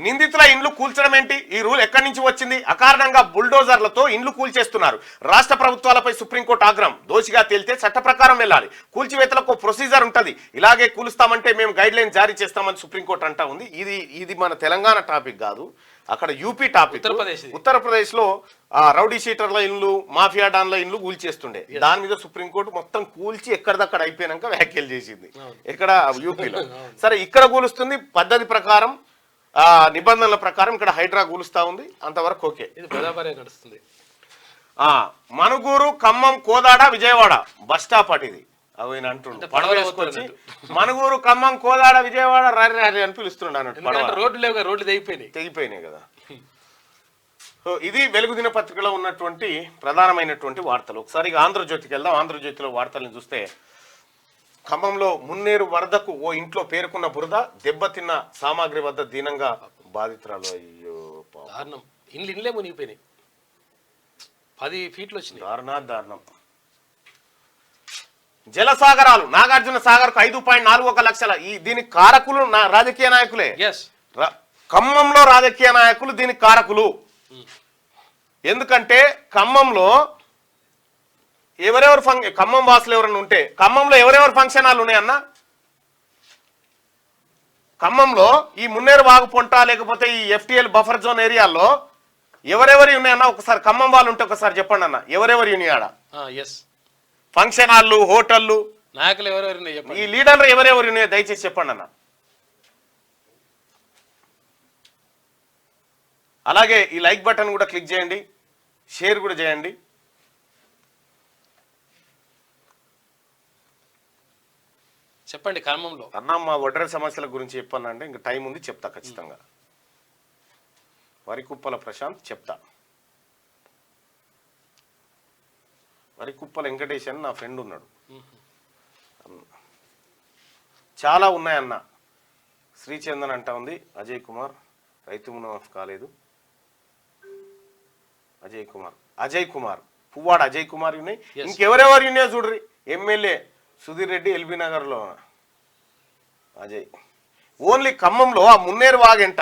నిందితుల ఇండ్లు కూల్చడం ఏంటి? ఈ రూల్ ఎక్కడి నుంచి వచ్చింది? అకారణంగా బుల్డోజర్లతో ఇండ్లు కూల్చేస్తున్నారు. రాష్ట్ర ప్రభుత్వాలపై సుప్రీంకోర్టు ఆగ్రహం. దోషిగా తేలితే చట్ట ప్రకారం వెళ్ళాలి. కూల్చివేతలకు ప్రొసీజర్ ఉంటుంది. ఇలాగే కూలుస్తామంటే మేము గైడ్ లైన్ జారీ చేస్తామని సుప్రీంకోర్టు అంటా ఉంది. ఇది మన తెలంగాణ టాపిక్ కాదు, అక్కడ యూపీ టాపిక్. ఉత్తరప్రదేశ్ లో రౌడీ షీటర్ల ఇండ్లు, మాఫియా డాన్ల ఇండ్లు కూల్చేస్తుండే. దాని మీద సుప్రీంకోర్టు మొత్తం కూల్చి ఎక్కడిదక్కడ అయిపోయినాక వ్యాఖ్యలు చేసింది. ఇక్కడ యూపీలో. సరే, ఇక్కడ కూలుస్తుంది పద్ధతి ప్రకారం, నిబంధనల ప్రకారం. ఇక్కడ హైడ్రా కూలుస్తా ఉంది, అంతవరకు ఓకే. నడుస్తుంది. మనుగూరు, ఖమ్మం, కోదాడ, విజయవాడ బస్ స్టాప్ అటు ఇది. అవి అంటుండే పడవ వేసుకొచ్చి మనుగూరు, ఖమ్మం, కోదాడ, విజయవాడ రారి అని పిలుస్తుండే అన్నట్టు. రోడ్లు తెగిపోయినాయి కదా. సో ఇది వెలుగు దినపత్రికలో ఉన్నటువంటి ప్రధానమైనటువంటి వార్తలు. ఒకసారి ఆంధ్రజ్యోతికి వెళ్దాం. ఆంధ్రజ్యోతిలో వార్తలను చూస్తే, ఖమ్మంలో మున్నేరు వరదకు ఓ ఇంట్లో పేరుకున్న బురద, దెబ్బతిన్న సామాగ్రి వద్ద దీనంగా బాధితురాలు. అయ్యో దారుణం. ఇండ్లే మునిగిపోయినాయి. 10 ఫీట్లు వచ్చినాయి. దారుణం. జలసాగరాలు నాగార్జున సాగర్ కు 5.41 లక్షల. దీనికి కారకులు రాజకీయ నాయకులే. ఖమ్మంలో రాజకీయ నాయకులు దీనికి కారకులు. ఎందుకంటే ఖమ్మంలో ఎవరెవరు ఖమ్మం వాసులు ఎవరైనా ఉంటే, ఖమ్మంలో ఎవరెవరు ఫంక్షన్ హాల్ ఉన్నాయన్న? ఖమ్మంలో ఈ మున్నేరు వాగు పొంట లేకపోతే ఈ ఎఫ్టీఎల్ బఫర్ జోన్ ఏరియాల్లో ఎవరెవరి ఉన్నాయన్న? ఒకసారి ఖమ్మం వాళ్ళు ఉంటే ఒకసారి చెప్పండి అన్న, ఎవరెవరి ఉన్నాయి ఆడ? ఫంక్షన్ హాళ్ళు, హోటళ్ళు, నాయకులు ఎవరెవరు, ఈ లీడర్లు ఎవరెవరు ఉన్నాయో దయచేసి చెప్పండి అన్న. అలాగే ఈ లైక్ బటన్ కూడా క్లిక్ చేయండి, షేర్ కూడా చేయండి. చెప్పండి. ఖమ్మంలో అన్న మా ఒడ్ర సమస్యల గురించి చెప్పానంటే ఇంకా టైం ఉంది, చెప్తా ఖచ్చితంగా. వరికుప్పల ప్రశాంత్ చెప్తా. వరికుప్పల వెంకటేష్ అని నా ఫ్రెండ్ ఉన్నాడు. చాలా ఉన్నాయన్న. శ్రీచందన్ అంటా ఉంది. అజయ్ కుమార్ రైతు మునాఫ్ కాలేదు. అజయ్ కుమార్ పువ్వాడ అజయ్ కుమార్ ఉన్నాయి. ఇంకెవరెవరు ఉన్నాయో చూడ్రి. ఎమ్మెల్యే సుధీర్ రెడ్డి ఎల్బీ నగర్లో అజయ్. ఓన్లీ ఖమ్మంలో ఆ మున్నేరు వాగంట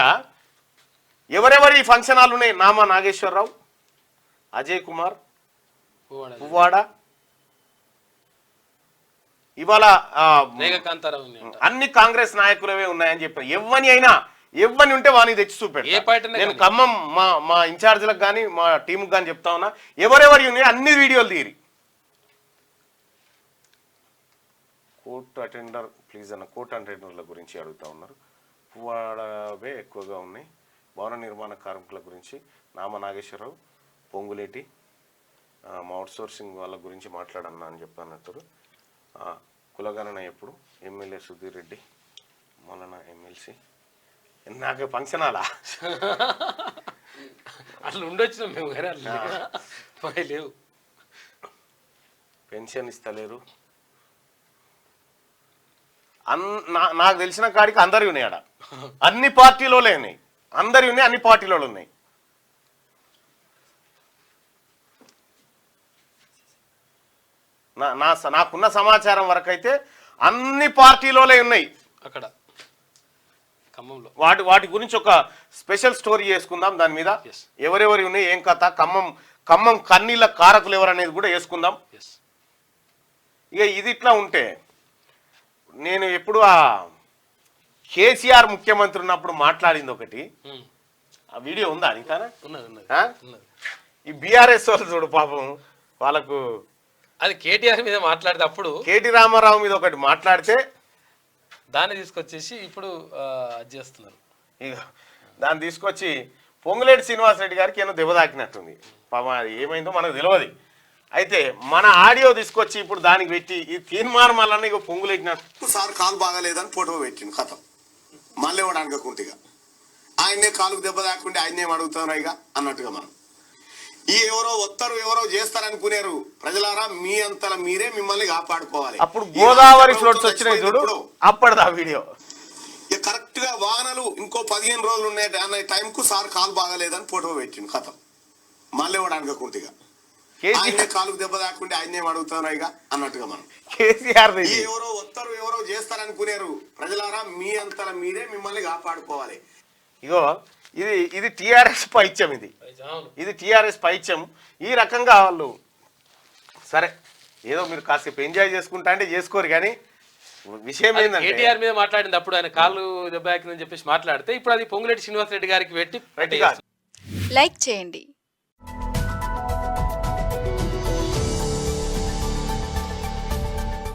ఎవరెవరి ఫంక్షన్ హాల్ ఉన్నాయి? నామా నాగేశ్వరరావు, అజయ్ కుమార్, పువ్వాడ. ఇవాళ అన్ని కాంగ్రెస్ నాయకులవే ఉన్నాయని చెప్పారు. ఎవ్వని ఉంటే వాని తెచ్చి చూపెట్టాను. నేను ఖమ్మం మా ఇన్ఛార్జీలకు కానీ మా టీంకి కానీ చెప్తా ఉన్నా, ఎవరెవరి ఉన్నాయి అన్ని వీడియోలు తీరి. కోర్టు అటెండర్ ప్లీజ్ అన్న, కోర్టు అటెండర్ల గురించి అడుగుతా ఉన్నారు. పువ్వాడవే ఎక్కువగా ఉన్నాయి. భవన నిర్మాణ కార్మికుల గురించి నామ నాగేశ్వరరావు, పొంగులేటి, మా అవుట్సోర్సింగ్ వాళ్ళ గురించి మాట్లాడన్నా అని చెప్పన్నట్టు. కులగణన ఎప్పుడు? ఎమ్మెల్యే సుధీర్ రెడ్డి, మొన్న ఎమ్మెల్సీ. నాకు ఫంక్షన్ హాలా అట్లా ఉండొచ్చు మేము, లేవు. పెన్షన్ ఇస్తలేరు. నాకు తెలిసిన కాడికి అందరి ఉన్నాయి ఆడ. అన్ని పార్టీలో ఉన్నాయి, అందరి ఉన్నాయి, అన్ని పార్టీలో ఉన్నాయి. నాకున్న సమాచారం వరకు అయితే అన్ని పార్టీలోనే ఉన్నాయి అక్కడ ఖమ్మంలో. వాటి గురించి ఒక స్పెషల్ స్టోరీ చేసుకుందాం. దాని మీద ఎవరెవరి ఉన్నాయి, ఏం కథ, ఖమ్మం కన్నీళ్ళ కారకులు ఎవరు అనేది కూడా వేసుకుందాం. ఇక ఇది ఇట్లా ఉంటే, నేను ఎప్పుడు ఆ కేసీఆర్ ముఖ్యమంత్రి ఉన్నప్పుడు మాట్లాడింది ఒకటి, ఆ వీడియో ఉందా ఇంకా? ఈ బీఆర్ఎస్ వాళ్ళు చూడు పాపం, వాళ్ళకు అది కేటీఆర్ మీద మాట్లాడితే అప్పుడు కేటీ రామారావు మీద ఒకటి మాట్లాడితే దాన్ని తీసుకొచ్చేసి ఇప్పుడు అది చేస్తున్నారు. ఇక దాన్ని తీసుకొచ్చి పొంగులేటి శ్రీనివాసరెడ్డి గారికి ఏమో దెబ్బ తాకినట్టుంది పాపం. అది ఏమైందో మనకు తెలియదు. అయితే మన ఆడియో తీసుకొచ్చి ఇప్పుడు దానికి పెట్టి ఈ తీర్మానం మళ్ళీ ఇక పొంగులేటినట్టు సార్ కాలు బాగాలేదని ఫోటో పెట్టిండు కథం. మళ్ళీ ఇవ్వడానికి కుంటిగా ఆయన్నే కాలుకు దెబ్బ తాకుంటే ఆయన్నేం అడుగుతారు ఇక అన్నట్టుగా. మనం ఈ ఎవరో వస్తారు ఎవరో చేస్తారనుకునేరు. ప్రజలారా, మీ అంతలా మీరే మిమ్మల్ని కాపాడుకోవాలి. అప్పుడు గోదావరి ఫ్లోట్స్ వచ్చినాయి చూడు, అప్పటిదా వీడియో. ఇక కరెక్ట్ గా వాహనాలు ఇంకో 15 రోజులు ఉన్నాయి అన్న టైంకు సార్ కాలు బాగాలేదని ఫోటో పెట్టిండు కథం. మళ్ళీ ఇవ్వడానికి కుంటిగా ఆయన్నే కాలుకు దెబ్బ తాకుంటే ఆయన్నేం అడుగుతారు ఇక అన్నట్టుగా. మనం కేసీఆర్ ఎవరో వస్తారు ఎవరో చేస్తారనుకునేరు. ప్రజలారా, మీ అంతలా మీరే మిమ్మల్ని కాపాడుకోవాలి. ఇగో ఇది టీఆర్ఎస్ పైత్యం, ఇది టీఆర్ఎస్ పైత్యం. ఈ రకంగా వాళ్ళు సరే ఏదో మీరు కాసేపు ఎంజాయ్ చేసుకుంటా అంటే చేసుకోరు, కానీ విషయం ఏంటంటే కేటీఆర్ మీద మాట్లాడింది అప్పుడు ఆయన కాళ్ళు దెబ్బ తాకిందని చెప్పేసి మాట్లాడితే ఇప్పుడు అది పొంగులేటి శ్రీనివాసరెడ్డి గారికి పెట్టి రైట్ కాదు. లైక్ చేయండి,